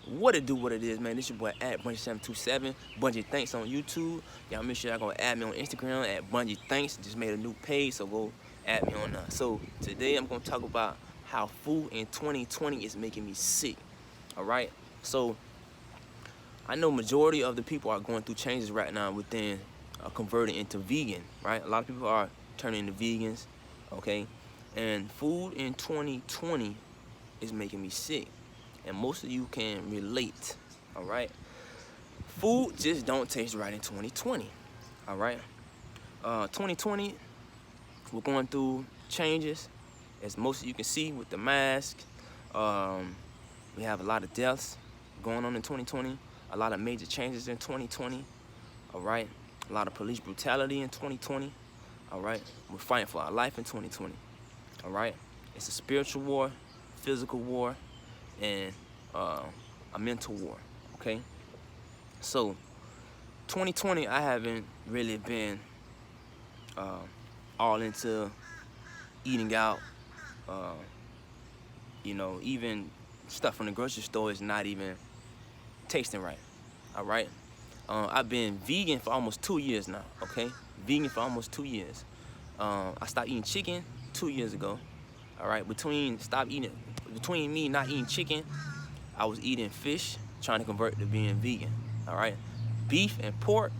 What it do, what it is, man. This your boy at Bungie727. Bungie Thanks on YouTube. Y'all make sure y'all go add me on Instagram at Bungie Thanks. Just made a new page, so go add me on that. So today I'm gonna talk about how food in 2020 is making me sick. Alright? So I know majority of the people are going through changes right now within converting into vegan, right? A lot of people are turning into vegans, okay? And food in 2020 is making me sick. And most of you can relate, all right? Food just don't taste right in 2020, all right? 2020, we're going through changes, as most of you can see with the mask. We have a lot of deaths going on in 2020, a lot of major changes in 2020, all right? A lot of police brutality in 2020, all right? We're fighting for our life in 2020, all right? It's a spiritual war, physical war, and a mental war, okay? So 2020, I haven't really been all into eating out. You know, even stuff from the grocery store is not even tasting right, all right? I've been vegan for almost 2 years now, okay? Vegan for almost 2 years. I stopped eating chicken 2 years ago, all right? Between me not eating chicken, I was eating fish, trying to convert to being vegan, all right? Beef and pork,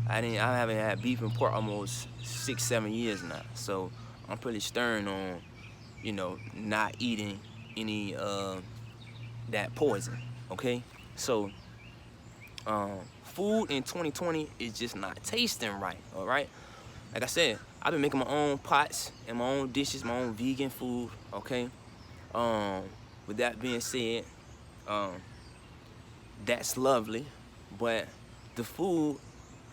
I haven't had beef and pork almost 6-7 years now. So I'm pretty stern on, you know, not eating any that poison, okay? So food in 2020 is just not tasting right, all right? Like I said, I've been making my own pots and my own dishes, my own vegan food, okay? With that being said, that's lovely, but the food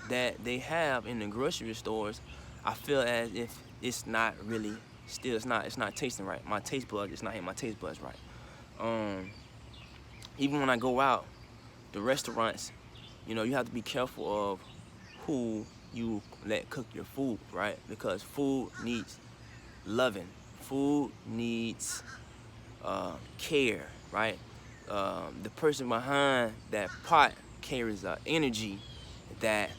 that they have in the grocery stores, I feel as if it's not really, still it's not tasting right. My taste buds, it's not hitting my taste buds right. Even when I go out, the restaurants, you know, you have to be careful of who you let cook your food, right? Because food needs loving. Food needs care, right? The person behind that pot carries energy that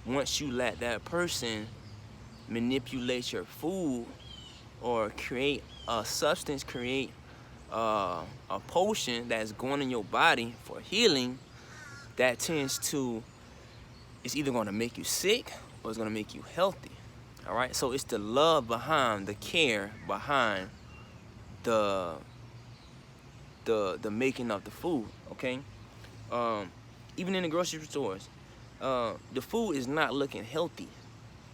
once you let that person manipulate your food or create a substance, create a potion that's going in your body for healing, that tends to, it's either going to make you sick or it's going to make you healthy. All right, so it's the love behind, the care behind the making of the food, okay? Even in the grocery stores, the food is not looking healthy,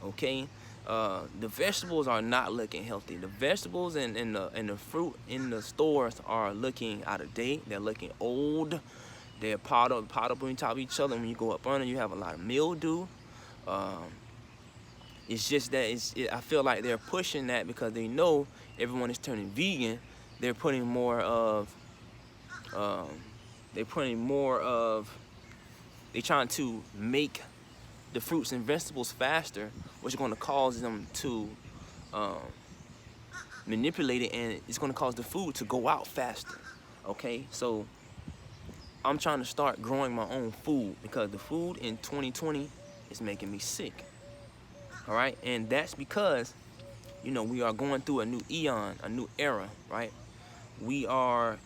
okay? The vegetables are not looking healthy. The vegetables and the fruit in the stores are looking out of date. They're looking old. They're piled up on top of each other. When you go up under, you have a lot of mildew. It's just that I feel like they're pushing that because they know everyone is turning vegan. They're putting more of they're trying to make the fruits and vegetables faster, which is going to cause them to manipulate it, and it's going to cause the food to go out faster, okay? So I'm trying to start growing my own food because the food in 2020 is making me sick, all right? And that's because, you know, we are going through a new eon, a new era, right? We are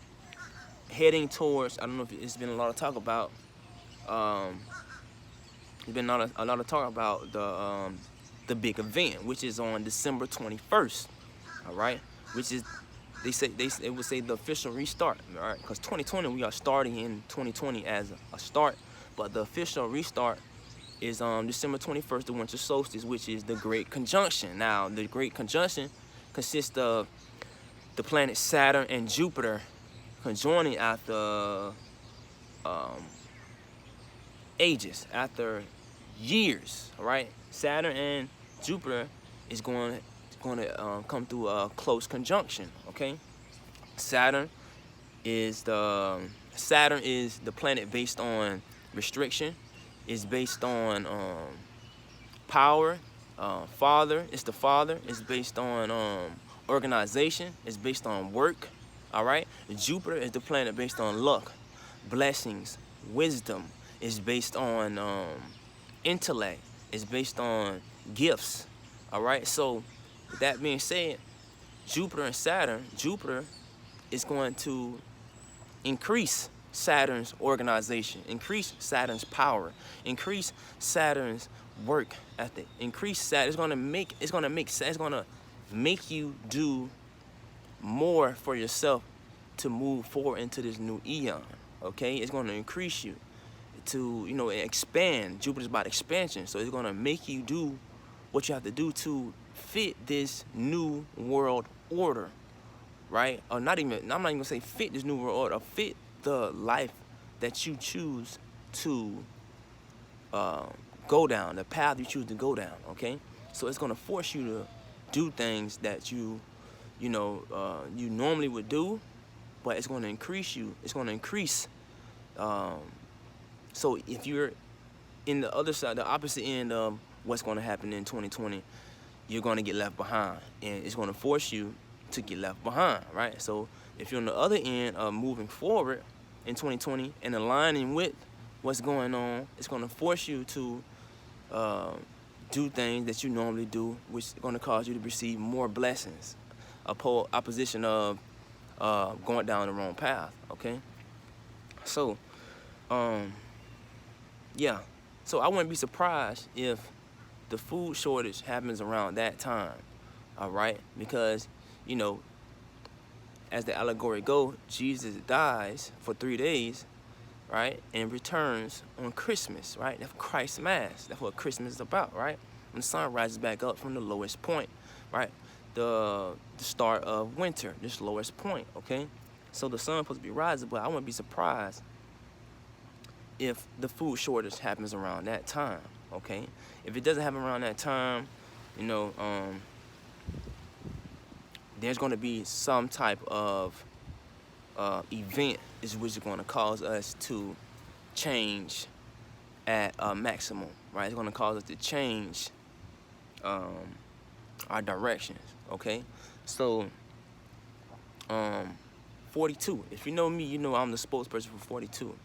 heading towards, I don't know if it's been a lot of talk about, there's been a lot of talk about the big event, which is on December 21st, all right? Which is, they would say the official restart, all right? Because 2020, we are starting in 2020 as a start, but the official restart is December 21st, the winter solstice, which is the Great Conjunction. Now, the Great Conjunction consists of the planets Saturn and Jupiter conjoining after ages, after years, all right? Saturn and Jupiter is going to come through a close conjunction, okay? Saturn is the planet based on restriction. It's based on power. Father, it's the father. It's based on organization. It's based on work. All right. Jupiter is the planet based on luck. blessings, wisdom. It's based on intellect. It's based on gifts. All right. So with that being said, Jupiter and Saturn, Jupiter is going to increase Saturn's organization, increase Saturn's power, increase Saturn's work ethic, increase Saturn. It's gonna make you do more for yourself to move forward into this new eon. Okay, it's gonna increase you to, you know, expand. Jupiter's about expansion, so it's gonna make you do what you have to do to fit this new world order, right? Or not even, I'm not even gonna say fit this new world order, fit the life that you choose to go down, the path you choose to go down, okay? So it's gonna force you to do things that you normally would do, but it's gonna increase you. It's gonna increase. So if you're in the other side, the opposite end of what's gonna happen in 2020, you're gonna get left behind, and it's gonna force you to get left behind, right? So if you're on the other end of moving forward in 2020 and aligning with what's going on, it's gonna force you to do things that you normally do, which is gonna cause you to receive more blessings, opposition of going down the wrong path, okay? So, yeah. So I wouldn't be surprised if the food shortage happens around that time, all right? Because, you know, as the allegory go, Jesus dies for 3 days, right? And returns on Christmas, right? That's Christ's Mass. That's what Christmas is about, right? When the sun rises back up from the lowest point, right? The start of winter, this lowest point, okay? So the sun supposed to be rising, but I wouldn't be surprised if the food shortage happens around that time, okay? If it doesn't happen around that time, you know, there's going to be some type of event which is going to cause us to change at a maximum, right? It's going to cause us to change our directions, okay? So 42, if you know me, you know I'm the spokesperson for 42,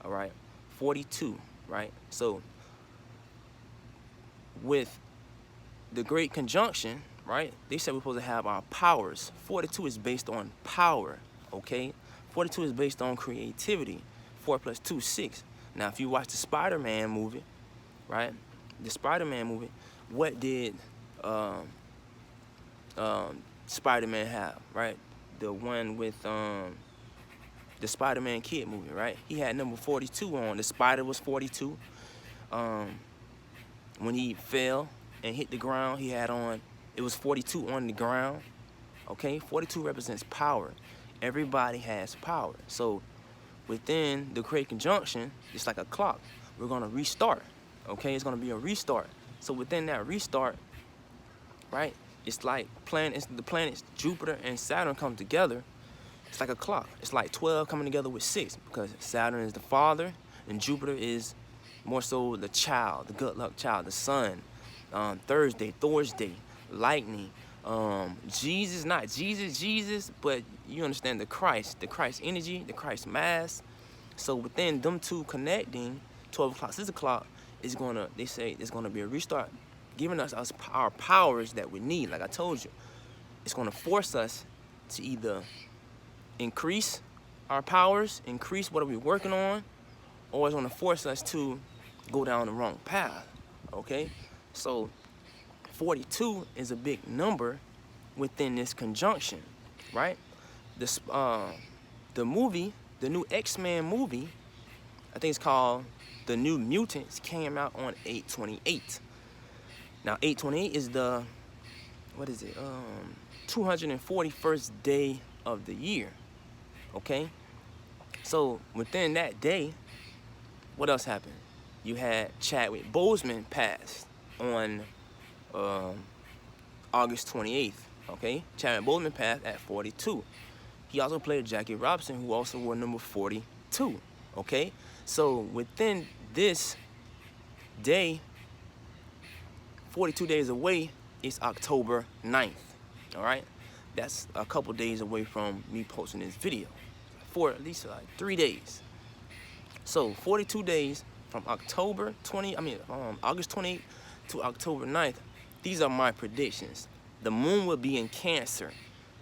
all right? 42, right? So with the Great Conjunction, right, they said we're supposed to have our powers. 42 is based on power, okay? 42 is based on creativity. 4 plus 2, 6. Now, if you watch the Spider-Man movie, right, the Spider-Man movie, what did Spider-Man have, right? The one with the Spider-Man kid movie, right? He had number 42 on. The spider was 42. When he fell and hit the ground, he had on, it was 42 on the ground, okay? 42 represents power. Everybody has power. So within the Great Conjunction, it's like a clock. We're gonna restart, okay? It's gonna be a restart. So within that restart, right, it's like the planets Jupiter and Saturn come together. It's like a clock. It's like 12 coming together with 6, because Saturn is the father and Jupiter is more so the child, the good luck child, the sun. Thursday, lightning. Jesus, not Jesus, but you understand the Christ energy, the Christ mass. So within them two connecting, 12 o'clock, 6 o'clock, they say it's gonna be a restart, giving us our powers that we need. Like I told you, it's gonna force us to either increase our powers, increase what are we working on, or it's gonna force us to go down the wrong path, okay? So 42 is a big number within this conjunction, right? The movie, the new X-Men movie, I think it's called The New Mutants, came out on 8/28. Now 8/28 is the, 241st day of the year, okay? So within that day, what else happened? You had Chadwick Boseman passed on August 28th, okay? Chadwick Boseman passed at 42. He also played Jackie Robinson, who also wore number 42, okay? So within this day, 42 days away, is October 9th, all right? That's a couple days away from me posting this video, for at least like 3 days, So 42 days from August 28th to October 9th, these are my predictions. The moon will be in Cancer,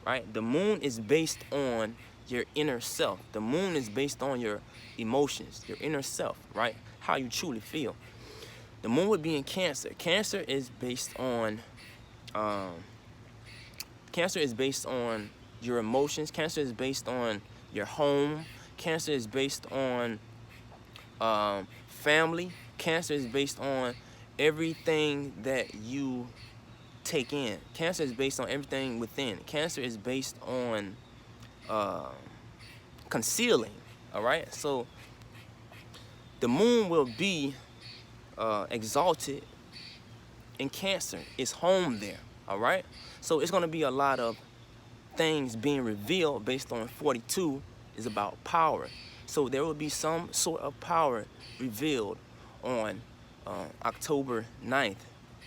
right? The moon is based on your inner self. The moon is based on your emotions, your inner self, right? How you truly feel. The moon would be in Cancer. Cancer is based on your emotions. Cancer is based on your home. Cancer is based on family. Cancer is based on everything that you take in. Cancer is based on everything within. Cancer is based on concealing. All right. So the moon will be exalted in Cancer. It's home there. All right. So it's going to be a lot of things being revealed based on 42 is about power. So there will be some sort of power revealed on October 9th.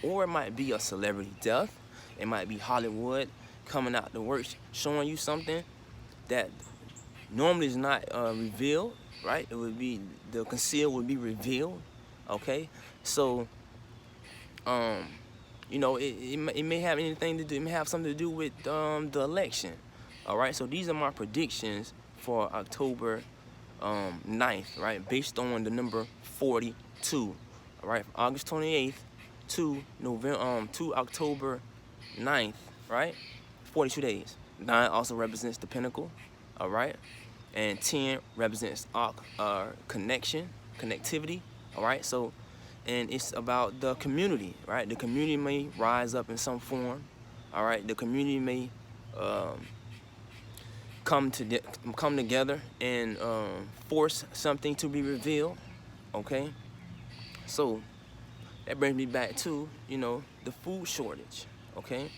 Or it might be a celebrity death. It might be Hollywood coming out the works, showing you something that normally is not revealed, right? It would be, the concealed would be revealed, okay? So, you know, it may have anything to do, it may have something to do with the election, all right? So these are my predictions for October 9th, right? Based on the number 42, all right? August 28th to October 9th, right? 42 days. 9 also represents the pinnacle, all right? And 10 represents connectivity, all right? So, and it's about the community, right? The community may rise up in some form, all right? The community may come together and force something to be revealed, okay? So that brings me back to, you know, the food shortage, okay?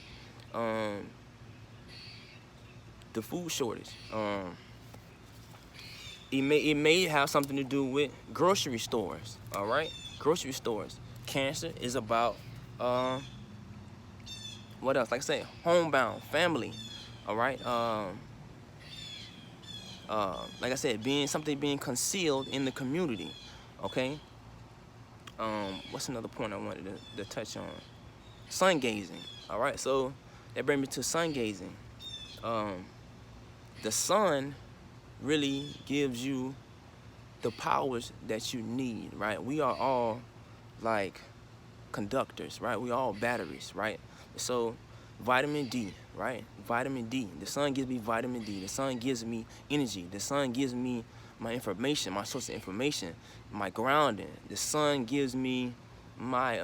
The food shortage. It may have something to do with grocery stores, all right? Grocery stores. Cancer is about, what else? Like I say, homebound, family, all right? Like I said, something being concealed in the community, okay? What's another point I wanted to touch on? Sun gazing, all right? So that brings me to sun gazing. The sun really gives you the powers that you need, right? We are all like conductors, right? We are all batteries, right? So vitamin D, right? Vitamin D. The sun gives me vitamin D. The sun gives me energy. The sun gives me my information, my source of information, my grounding. The sun gives me my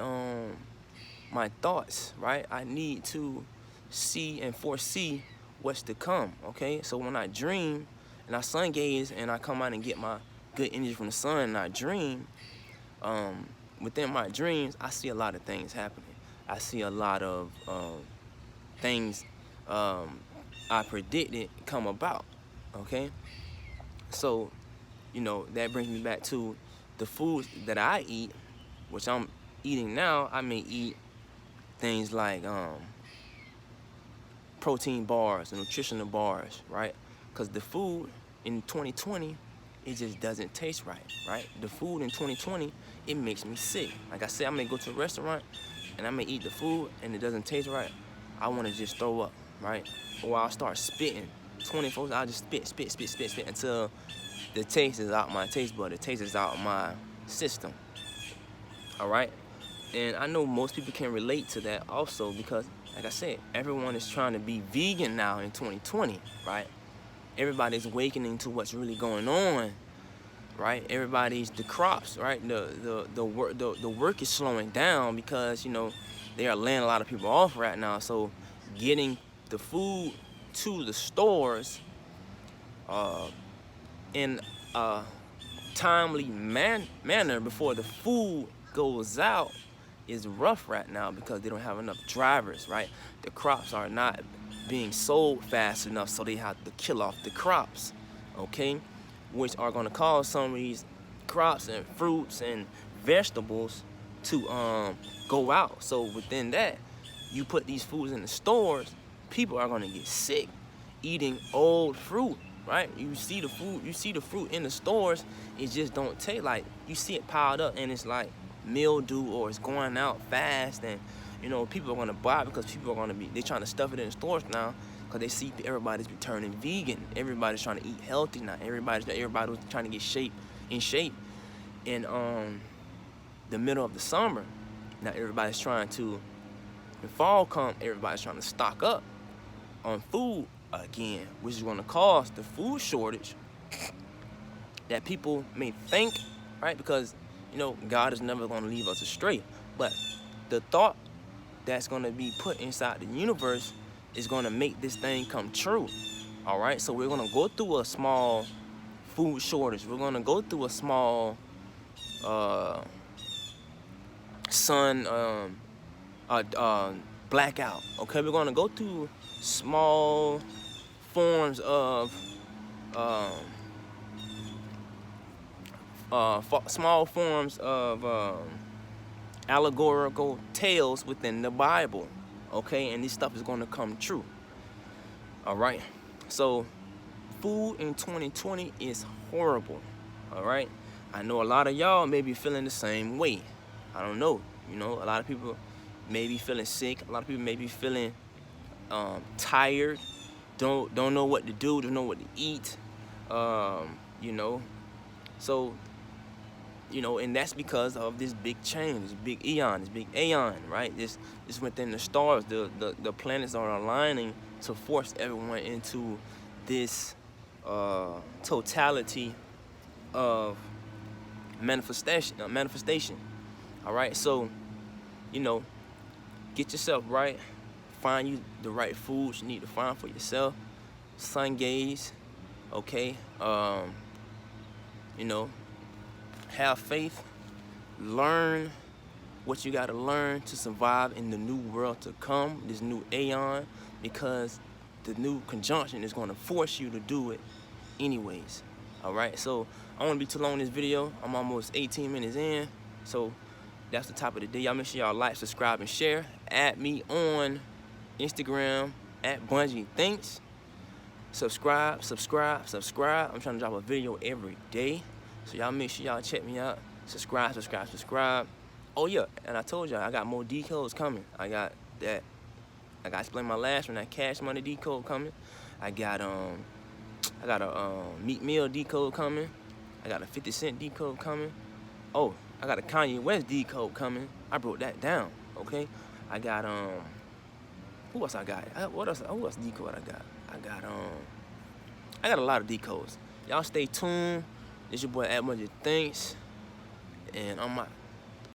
my thoughts, right? I need to see and foresee what's to come, okay? So when I dream and I sun gaze and I come out and get my good energy from the sun and I dream, within my dreams, I see a lot of things happening. I see a lot of things I predicted come about, okay? So, you know, that brings me back to the foods that I eat, which I'm eating now. I may eat things like protein bars and nutritional bars, right? Because the food in 2020, it just doesn't taste right? The food in 2020, it makes me sick. Like I said, I may go to a restaurant and I may eat the food and it doesn't taste right. I want to just throw up, right? Or I'll start spitting. 24 hours, I'll just spit until the taste is out my taste bud. The taste is out my system, all right? And I know most people can relate to that also because, like I said, everyone is trying to be vegan now in 2020, right? Everybody's awakening to what's really going on, right? The crops, right? The work is slowing down because, you know, they are laying a lot of people off right now. So getting the food to the stores in a timely manner before the food goes out is rough right now because they don't have enough drivers, right? The crops are not being sold fast enough, so they have to kill off the crops, okay? Which are gonna cause some of these crops and fruits and vegetables to go out. So within that, you put these foods in the stores, people are gonna get sick eating old fruit, right? You see the fruit in the stores. It just don't take, like, you see it piled up and it's like mildew or it's going out fast, and you know people are gonna buy it because people are gonna be, they trying to stuff it in the stores now because they see everybody's turning vegan. Everybody's trying to eat healthy now. Everybody was trying to get in shape in the middle of the summer. Now everybody's trying to, when fall come, everybody's trying to stock up on food again, which is going to cause the food shortage that people may think, right? Because, you know, God is never going to leave us astray. But the thought that's going to be put inside the universe is going to make this thing come true. All right, so we're going to go through a small food shortage. We're going to go through a small blackout. Okay, we're going to go through small forms of allegorical tales within the Bible. Okay, and this stuff is going to come true. All right, so food in 2020 is horrible. All right, I know a lot of y'all may be feeling the same way. I don't know, you know, a lot of people may be feeling sick. A lot of people may be feeling tired, don't know what to do, don't know what to eat, you know. So, you know, and that's because of this big change, this big eon, this big aeon, right? This within the stars, the planets are aligning to force everyone into this totality of manifestation. All right, so, you know, get yourself right. Find you the right foods you need to find for yourself. Sun gaze, okay? You know, have faith. Learn what you gotta learn to survive in the new world to come, this new aeon, because the new conjunction is gonna force you to do it anyways. All right, so I won't be too long in this video. I'm almost 18 minutes in, so that's the top of the day. Y'all make sure y'all like, subscribe, and share. Add me on Instagram at Bungie Thinks. Subscribe. I'm trying to drop a video every day, so y'all make sure y'all check me out. Subscribe. Oh yeah, and I told y'all I got more decodes coming. I got to explain my last one, that Cash Money decode coming. I got a Meat Meal decode coming. I got a 50 Cent decode coming. Oh, I got a Kanye West decode coming. I broke that down, okay? I got who else I got? Who else decode I got? I got a lot of decodes. Y'all stay tuned. This your boy Bungie Thinks, and I'm out.